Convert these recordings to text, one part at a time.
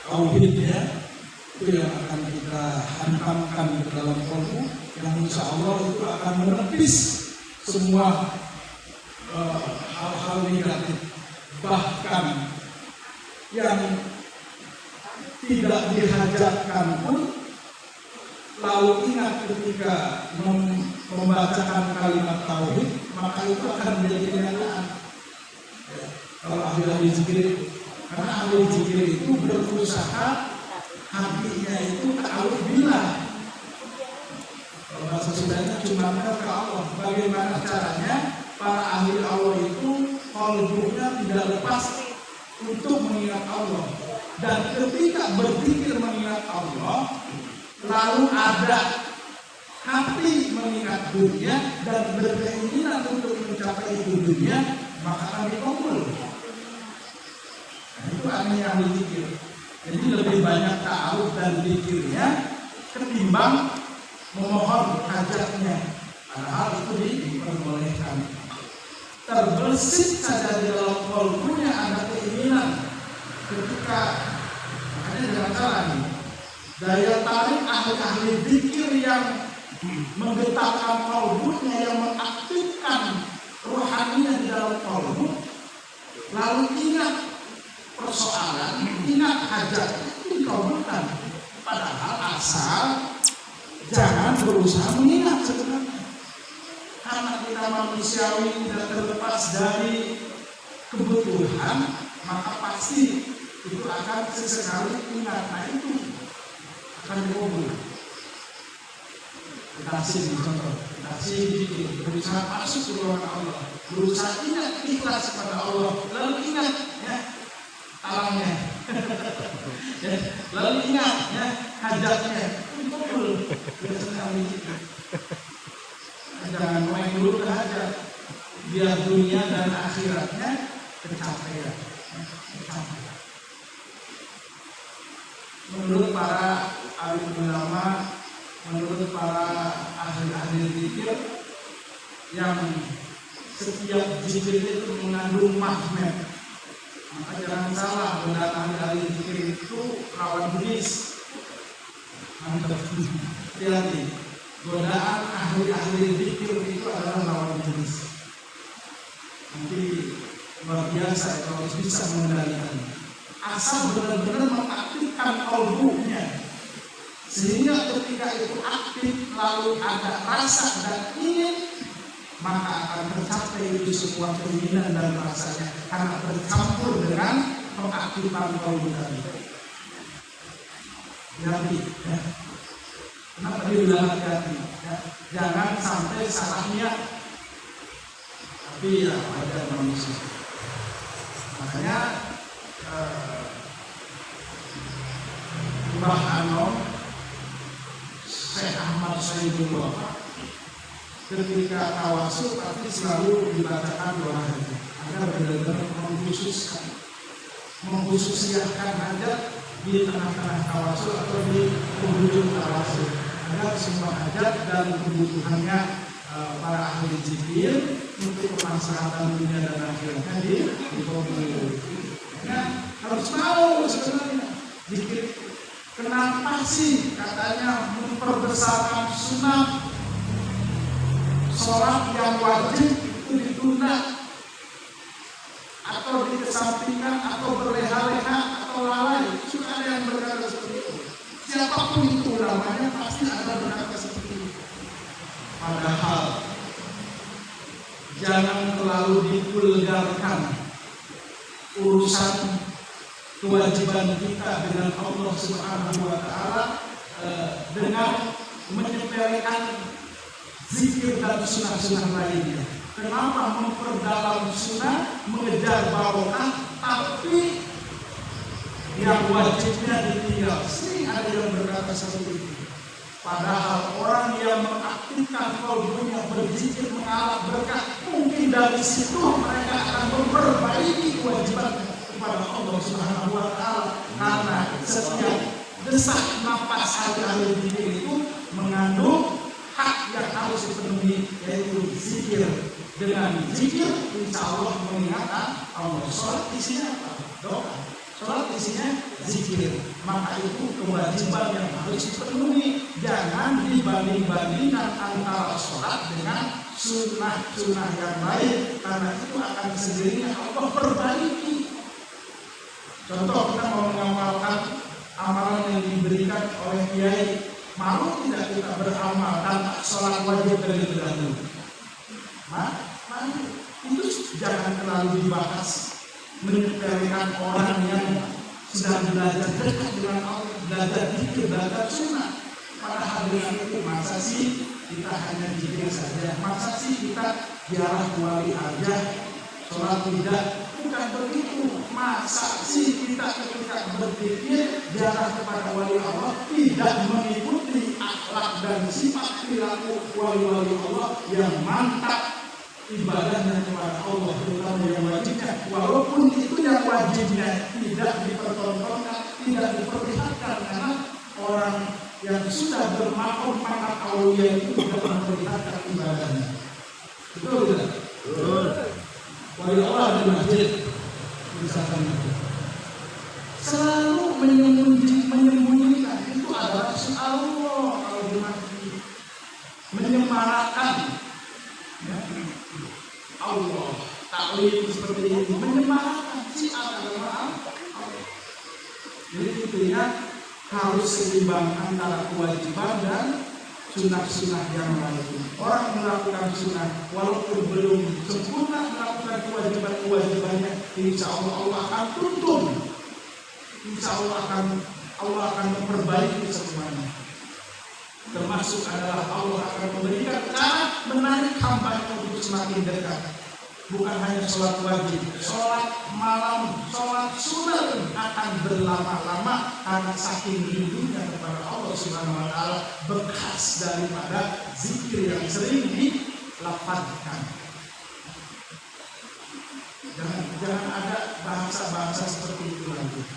tauhidnya itu yang akan kita hantamkan ke dalam kolbu, yang insya Allah itu akan menepis semua hal-hal negatif, bahkan yang tidak dihajatkan pun lalu ingat ketika membacakan kalimat tauhid, maka itu akan menjadi kenyataan. Kalau ahli zikir, karena ahli zikir itu berusaha hatinya itu ta'aruf billah. Kalau bahasa Sundanya cuma ke Allah. Bagaimana caranya para ahli Allah itu qalbunya tidak lepas untuk mengingat Allah. Dan ketika berzikir mengingat Allah, lalu ada hati mengingat dunia dan berkeinginan untuk mencapai itu dunia, maka akan dikabul. Nah, itu aneh yang dizikir. Jadi lebih banyak ta'aruf dan zikirnya ketimbang memohon hajatnya. Padahal itu diperbolehkan. Terbersit saja di dalam qalbunya ada keinginan ketika, makanya jangan salah nih, daya tarik ahli-ahli zikir yang menggetarkan qalbunya, yang mengaktifkan rohaninya di dalam qalbu, lalu ingat persoalan, ingat hajat, itu dikabulkan. Padahal asal jangan berusaha mengingat sebenarnya. Karena kita manusiawi tidak terlepas dari kebutuhan, maka pasti itu akan sesekali ingat. Nah itu akan dikabul. Kita kasih contoh, kita kasih dikit, berusaha masuk ke ruangan Allah, berusaha ingat ikhlas kepada Allah, lalu ingat ya alamnya, ya, lalu ingat ya hajatnya, dikabul. Biasanya begitu. Jangan main dulu ke hajat, biar dunia dan akhiratnya tercapai. Menurut para alim ulama, menurut para ahli-ahli zikir, yang setiap zikir itu mengandung magnet. Maka jangan salah, godaan ahli-ahli zikir itu lawan iblis. Mantap. Hati-hati. Godaan ahli-ahli zikir itu adalah lawan iblis. Nanti luar biasa kalau bisa mengendalikannya. Asal benar-benar mengaktifkan qalbunya, sehingga ketika itu aktif lalu ada rasa dan ingin, maka akan tercapai itu semua keinginan dan rasanya karena bercampur dengan pengaktifan qalbu tadi. Hati, ya. Kenapa dibilang hati-hati? Ya. Jangan sampai salah niat. Tapi ya wajar manusia. Makanya Mbah Anom, Syekh Ahmad Sayyidullah, ketika tawasul tapi selalu dibacakan doa hajat agar benar-benar mengkhususkan hajat di tengah-tengah tawasul atau di penghujung tawasul, agar semua hajat dan kebutuhannya para ahli zikir untuk kemaslahatan dunia dan akhiratnya dikabul. Nah, harus tahu sebenarnya zikir. Kenapa sih katanya memperbesarkan sunat, sholat yang wajib itu ditunda atau dikesampingkan atau berleha-leha atau lalai? Sudah ada yang berkata seperti itu. Siapapun itu namanya pasti ada berkata seperti itu. Padahal jangan terlalu divulgarkan urusan kewajiban kita dengan Allah Subhanahu wa Ta'ala dengan menyepelekan zikir dan sunnah-sunnah lainnya. Kenapa memperdalam sunnah, mengejar barokah, tapi yang wajibnya ditinggal? Sering ada yang berkata seperti itu. Padahal orang yang mengaktifkan qalbunya berzikir mengalap berkah, mungkin dari situ mereka akan memperbaiki kewajiban kepada Allah Subhanahu wa Ta'ala. Karena setiap desak napas ahli zikir itu mengandung hak yang harus dipenuhi, yaitu zikir. Dengan zikir insya Allah mengingat Allah. Sholat isinya apa? Doa. Sholat isinya zikir. Maka itu kewajiban yang harus dipenuhi. Jangan dibanding-bandingkan antara sholat dengan sunnah-sunnah yang lain, karena itu akan sendirinya Allah perbaiki. Contoh, kita mau mengamalkan amalan yang diberikan oleh kiai, mau tidak kita beramal tanpa sholat wajib terlebih dahulu? Itu jangan terlalu dibahas, menyepelekan orang yang sedang belajar dekat dengan Allah, belajar zikir, belajar sunnah. Padahal dengan itu masa sih kita hanya zikir saja, masa sih kita ziarah wali aja, sholat tidak? Bukan begitu. Masa sih kita ketika berzikir ziarah kepada wali Allah tidak mengikuti akhlak dan sifat perilaku wali-wali Allah yang mantap ibadahnya kepada Allah, terutama yang wajibnya. Walaupun itu yang wajibnya tidak dipertontonkan, tidak diperlihatkan, karena orang yang sudah bermakom pangkat aulia itu tidak memperlihatkan ibadahnya. Betul tidak? Betul. Wali Allah di masjid misalkan itu selalu menyembunyikan itu adalah Allah. Kalau di masjid menyemarakan Allah, taklim seperti ini, menyemarakan si Allah. Jadi intinya harus seimbang antara kewajiban dan sunnah-sunnah yang lain. Orang melakukan sunnah walaupun belum sempurna melakukan kewajiban-kewajibannya, insya Allah Allah akan tuntun. Insya Allah akan memperbaiki semuanya. Termasuk adalah Allah akan memberikan cara menarik hamba untuk semakin dekat. Bukan hanya sholat wajib, sholat malam, sholat sunnah akan berlama-lama karena saking rindunya kepada Allah Subhanahu Wa Taala, bekas daripada zikir yang sering dilafadzkan. Jangan ada bahasa-bahasa seperti itu lagi.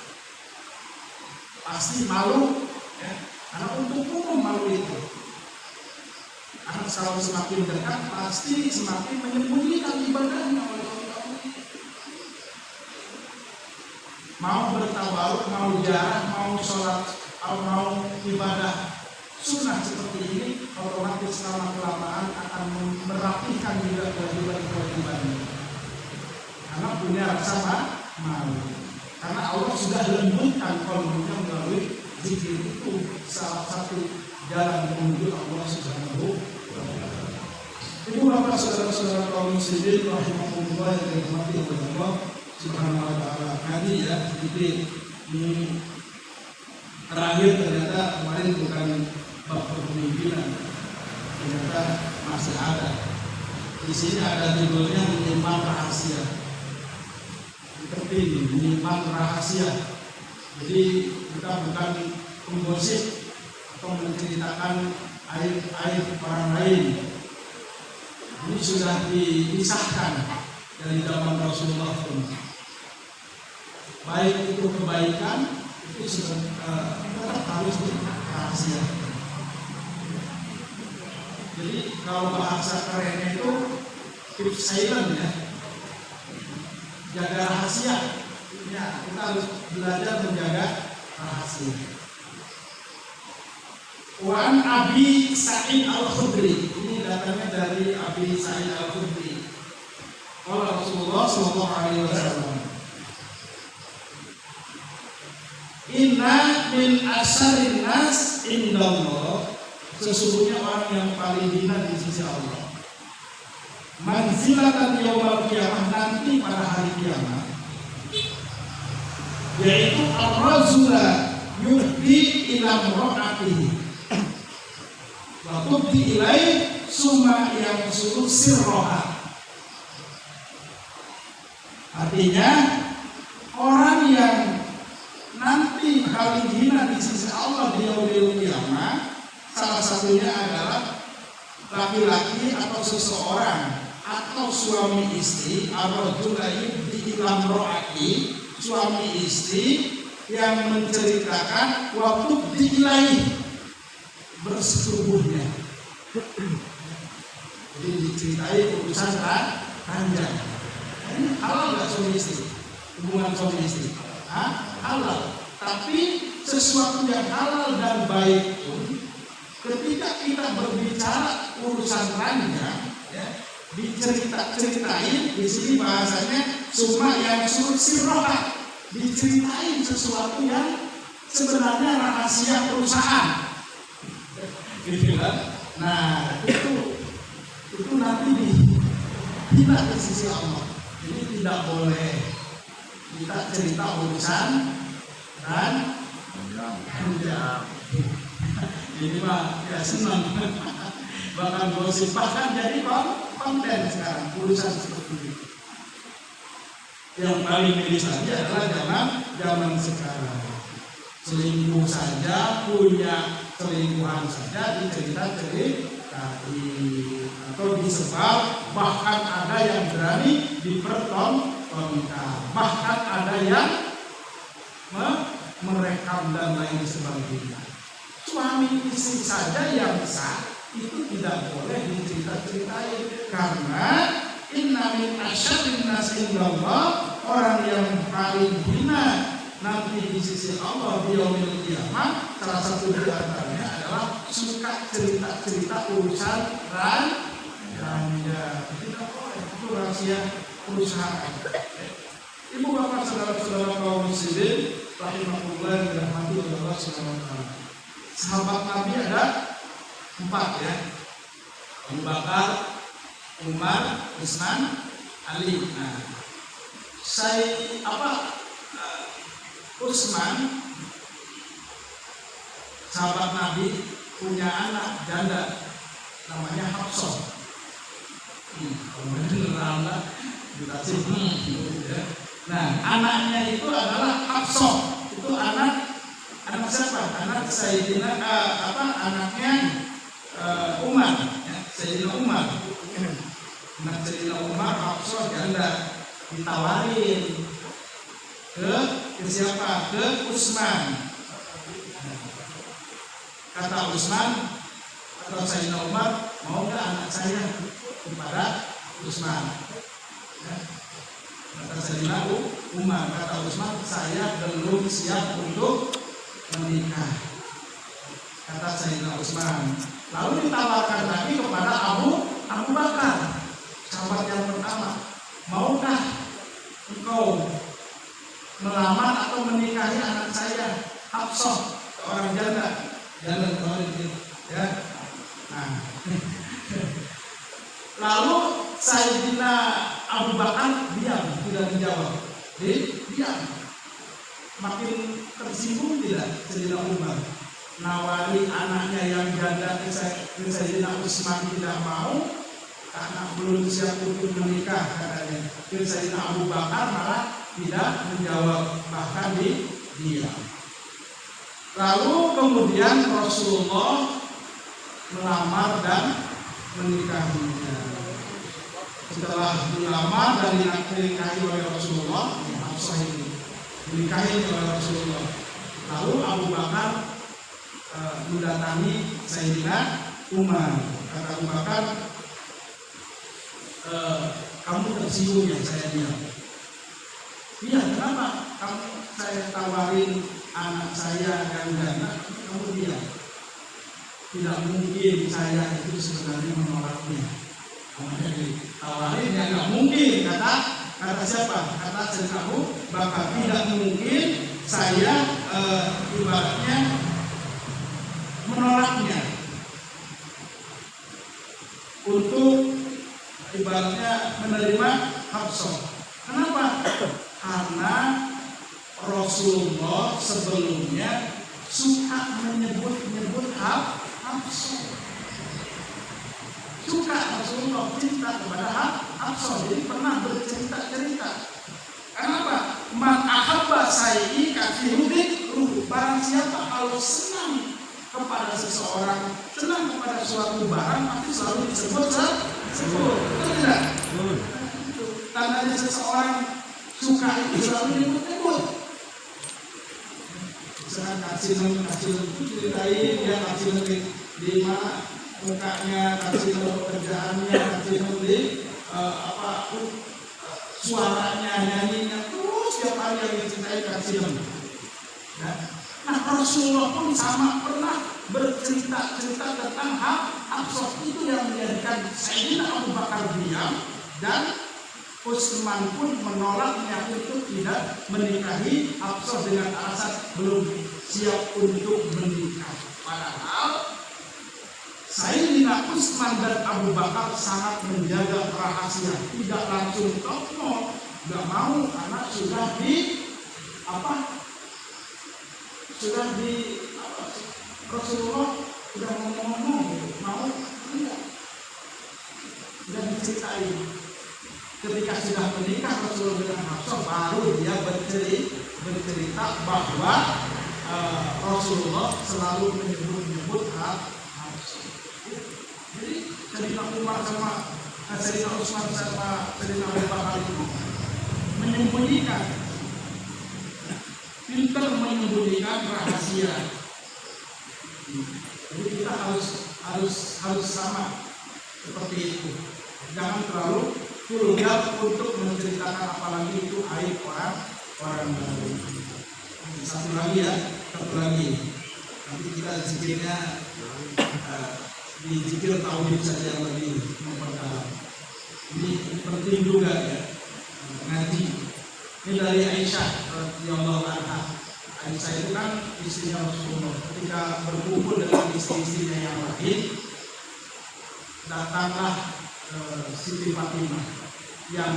Pasti malu, ya. Karena untuk umum malu itu. Anak kalau semakin dekat pasti semakin menyembunyikan ibadahnya oleh Allah. Mau bertabaruk, mau jarah, mau sholat, mau ibadah sunnah seperti ini, otomatis lama kelamaan akan merapikan juga kewajiban-kewajibannya. Karena punya rasa malu. Karena Allah sudah lembutkan kolbunya melalui zikir itu, salah satu jalan menuju Allah Subhanahu wa Ta'ala. Ibu bapak saudara-saudara kaum muslimin rahimahullah yang dirahmati oleh Allah Subhanahu wa Ta'ala. Tadi ya sedikit ini terakhir, ternyata kemarin bukan bab kepemimpinan, ternyata masih ada. Di sini ada judulnya menyimpan rahasia. Penting menyimpan rahasia. Jadi kita bukan menggosip atau menceritakan aib orang lain. Ini sudah dipisahkan dari zaman Rasulullah pun. Baik itu kebaikan itu sudah tetap harus rahasia. Jadi kalau bahasa kerennya itu keep silent ya, jaga rahasia. Ya, kita harus belajar menjaga rahasia. Wan Abi Sa'id Al-Khudri, ini datangnya dari Abi Sa'id Al-Khudri. Kalau Rasulullah SAW, inna min asharin nas indallah, sesungguhnya orang yang paling hina di sisi Allah, manzilatan yaumil qiyamah, nanti pada hari kiamat, yaitu ar-rajula yuhdi ila imra'atihi wa tubdi ilai summa yang suruh sirroha. Artinya orang yang nanti paling hina di sisi Allah di yaumil qiyamah, salah satunya adalah laki-laki atau seseorang atau suami istri, ar-rajula yuhdi ila imra'atihi, suami istri yang menceritakan waktu diilai bersetubuhnya. Jadi diceritai urusan panjang. Ini halal nggak suami istri? Hubungan suami istri? Halal. halal. Tapi sesuatu yang halal dan baik pun, ketika kita berbicara urusan ranjang, ya, diceritain di sini bahasanya cuma yang sirroha, diceritain sesuatu yang sebenarnya rahasia perusahaan, gitu kan? Nah itu nanti dihina di sisi Allah. Jadi tidak boleh kita cerita urusan dan ini mah ya senang bahkan gosip, bahkan jadi konten sekarang urusan seperti ini. Yang paling miris saja adalah zaman sekarang, selingkuh saja, punya selingkuhan saja dicerita-ceritain atau disebar, bahkan ada yang berani dipertontonkan, bahkan ada yang merekam dan lain sebagainya. Suami istri saja yang sah itu tidak boleh dicerita-ceritain, karena inna min asyadin nasi indallah, orang yang paling hina nanti di sisi Allah di yaumil qiyamah, salah satu di antaranya adalah suka cerita-cerita urusan ranja. Tidak boleh, itu rahasia perusahaan. Ibu bapak saudara-saudara kaum muslimin rahimahullah dirahmati oleh Allah Subhanahu wa taala. Sahabat Nabi ada 4 ya. Abu Bakar, Umar, Utsman, Ali. Nah, Utsman sahabat Nabi punya anak janda namanya Hafsah. Nah, anaknya itu adalah Hafsah. Itu anak siapa? Anak Sayyidina anaknya Umar, ya, Sayyidina Umar. Anak Sayyidina Umar, Hafsah janda, ditawarin ke siapa? Ke Utsman. Kata Utsman atau Sayyidina Umar, mau nggak anak saya kepada Utsman? Ya. Kata Sayyidina Umar, kata Utsman, saya belum siap untuk menikah. Kata Sayyidina Utsman. Lalu ditawarkan lagi kepada Abu Bakar, sahabat yang pertama, maukah engkau melamar atau menikahi anak saya Hafsah, seorang janda kemarin, ya. Nah, lalu Sayyidina Abu Bakar diam, tidak menjawab. Diam. Makin tersinggung tidak Sayyidina Umar, nawari anaknya yang janda ke Sayyidina Utsman, tidak mau karena belum siap untuk menikah katanya. Sayyidina Abu Bakar malah tidak menjawab, bahkan diam. Lalu kemudian Rasulullah melamar dan menikahinya. Setelah dilamar dan dinikahi oleh Rasulullah, Hafsah ini dinikahi oleh Rasulullah. Lalu Abu Bakar mendatangi Sayyidina Umar. Kata Abu Bakar, kamu tersinggung ya saya diam? Iya, kenapa? Saya tawarin anak saya yang janda, kamu diam? Tidak mungkin saya itu sebenarnya menolaknya. Namanya ditawarin ya nggak mungkin. Kata siapa? Kata Sayyidina Abu Bakar, tidak mungkin saya ibaratnya menolaknya untuk ibaratnya menerima Hafsah. Kenapa? Karena Rasulullah sebelumnya suka menyebut Hafsah. Suka Rasulullah cinta kepada Hafsah, jadi pernah bercerita-cerita. Kenapa? Man ahabba sayyi kafiru dzikruhu. Barang siapa kalau senang kepada seseorang, senang kepada suatu barang, pasti selalu disebut. Betul tidak? Tandanya seseorang suka itu selalu disebut. Misalkan kasih itu ceritain dia kasih di mana mukanya, kasih pekerjaannya, kasih di suaranya, nyanyinya, terus setiap hari yang dicintai kasih. Ya. Nah Rasulullah pun sama pernah bercerita tentang hak absorb itu yang menjadikan Sayyidina Abu Bakar diam dan Utsman pun menolaknya untuk tidak menikahi Hafsah dengan alasan belum siap untuk menikah. Padahal Sayyidina Utsman dan Abu Bakar sangat menjaga rahasia, tidak langsung tokno, nggak mau karena sudah di Rasulullah sudah ngomong gitu, mau tidak, sudah diceritain. Ketika sudah menikah Rasulullah dengan Hafsah, baru dia bercerita bahwa Rasulullah selalu menyebut Hafsah. Jadi Sayyidina Umar sama Sayyidina Utsman sama Sayyidina Abu Bakar itu menyembunyikan, pintar menyembunyikan rahasia. Jadi kita harus sama seperti itu. Jangan terlalu vulgar untuk menceritakan apalagi itu aib orang lain. Satu lagi. Nanti kita zikirnya di zikir tauhid saja yang lebih memperdalam. Ini penting juga ya, ngaji. Ini dari Aisyah radhiyallahu anha. Aisyah itu kan istrinya Rasulullah. Ketika berkumpul dengan istri-istrinya yang lain, datanglah Siti Fatimah yang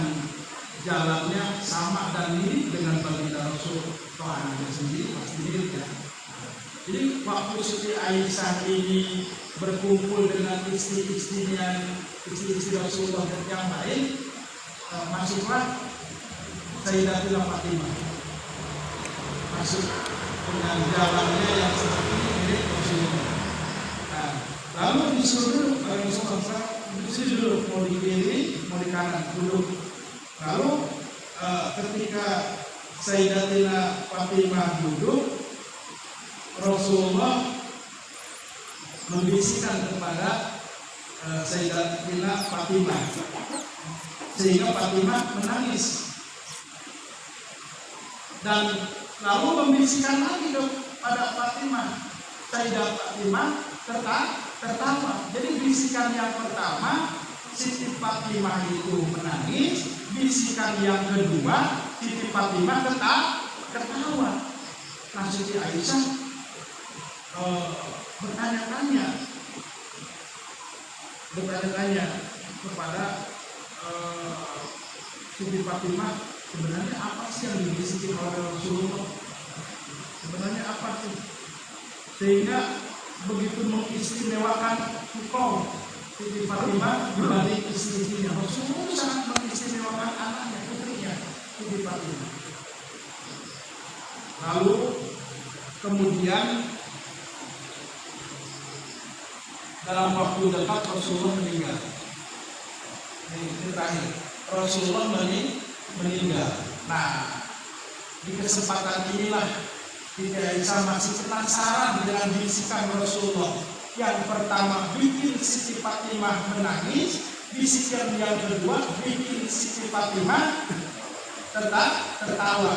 jalannya sama dan mirip dengan baginda Rasulullah anaknya sendiri, pasti mirip ya. Jadi waktu Siti Aisyah ini berkumpul dengan istri-istrinya, istri-istri Rasulullah dan yang lain, masuklah Sayyidatina Fatimah, masuk dengan jalannya yang seperti mirip Rasulullah. Nah, lalu disuruh Rasulullah dulu mau di kiri, mau di kanan duduk. Lalu ketika Sayyidatina Fatimah duduk, Rasulullah membisikkan kepada Sayyidatina Fatimah sehingga Fatimah menangis, dan lalu membisikkan lagi kepada Fatimah. Sayyidatina Fatimah tertawa. Jadi bisikan yang pertama Siti Fatimah itu menangis, bisikan yang kedua Siti Fatimah ketawa. Nah Siti Aisyah bertanya-tanya kepada Siti Fatimah, sebenarnya apa sih yang dibisikin oleh Rasulullah? Sebenarnya apa sih? Sehingga begitu mengistimewakan engkau Siti Fatimah dibanding istri-istrinya. Rasulullah sangat mengistimewakan anaknya, putrinya Siti Fatimah. Lalu kemudian dalam waktu dekat Rasulullah meninggal. Ini terakhir, Rasulullah meninggal. Nah, di kesempatan inilah Siti Aisyah masih penasaran dengan bisikan Rasulullah. Yang pertama bikin Siti Fatimah menangis, bisikan yang kedua bikin Siti Fatimah tertawa.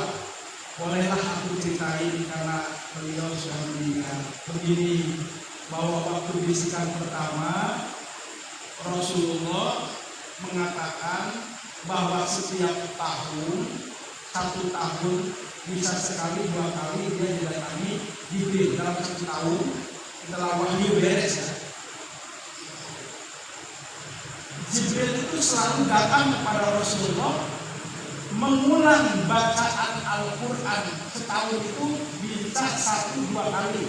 Bolehlah aku ceritain karena beliau sudah meninggal. Begini, bahwa waktu bisikan pertama Rasulullah mengatakan bahwa setiap tahun, 1 tahun bisa sekali 2 kali dia didatangi Jibril dalam 1 tahun setelah wahyu beres ya. Jibril itu selalu datang kepada Rasulullah mengulang bacaan Al-Quran. Setahun itu bisa 1-2 kali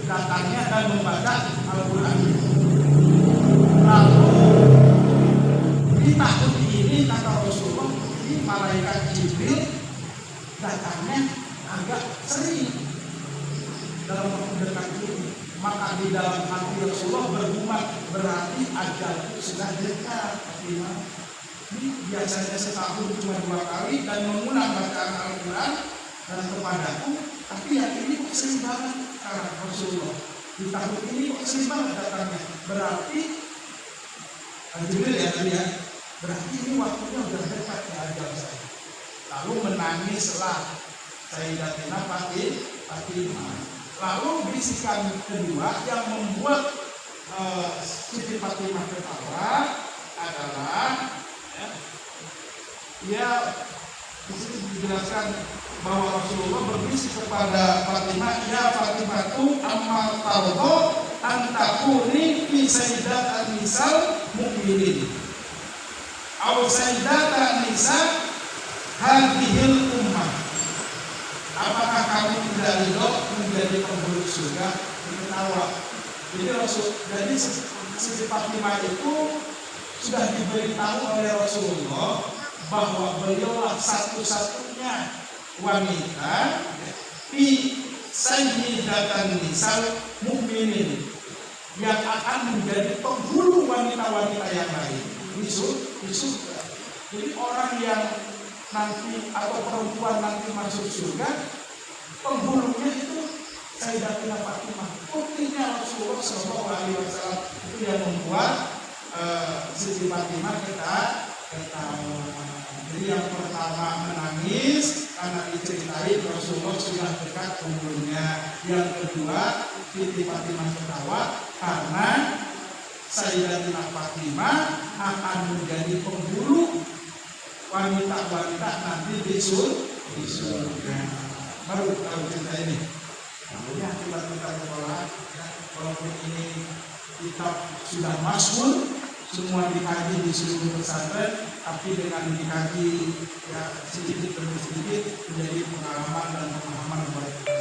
datangnya dan membaca Al-Quran. Lalu di tahun ini kata Rasulullah, di malaikat Jibril datangnya agak sering dalam waktu dekat ini. Maka di dalam hati Rasulullah bergumam, berarti ajalku sudah dekat. Ini biasanya setahun cuma 2 kali dan mengulang bacaan Al-Quran dan kepadaku, tapi yang ini kok sering banget karena Rasulullah. Di tahun ini kok sering banget datangnya. Berarti Jibril ya tadi ya, berarti ini waktunya sudah dekat ya ajal saya. Lalu menangislah Sayyidatina Fatimah. Lalu bisikan kedua yang membuat Siti Fatimah ketawa adalah di sini dijelaskan bahwa Rasulullah berbisik kepada Fatimah, ya Fatimah tu amal tardo antakuni fi sayyidat an-nisal mu'minin aw sayyidat an-nisa hadhil ummah. Apakah kamu tidak ridho menjadi penghulu surga? Ketawa. Jadi Siti Fatimah itu sudah diberitahu oleh Rasulullah bahwa beliaulah satu-satunya wanita fi sayyidatan nisal mukminin yang akan menjadi penghulu wanita-wanita yang lain di surga. Jadi orang yang nanti atau perempuan nanti masuk surga, penghulunya itu Sayyidatina Fatimah. Buktinya Rasulullah SAW itu yang membuat Siti Fatimah ketawa. Jadi yang pertama menangis karena diceritain Rasulullah sudah dekat penghulunya. Yang kedua Siti Fatimah ketawa karena Sayyidatina Fatimah akan menjadi penghulu wanita-wanita nanti di surga. Baru tahu cerita ini. Kemudian kita sekolah, walaupun ini kitab sudah masyhur, semua dikaji di seluruh pesantren, tapi dengan dikaji ya sedikit demi sedikit menjadi pengalaman dan pemahaman buat kita.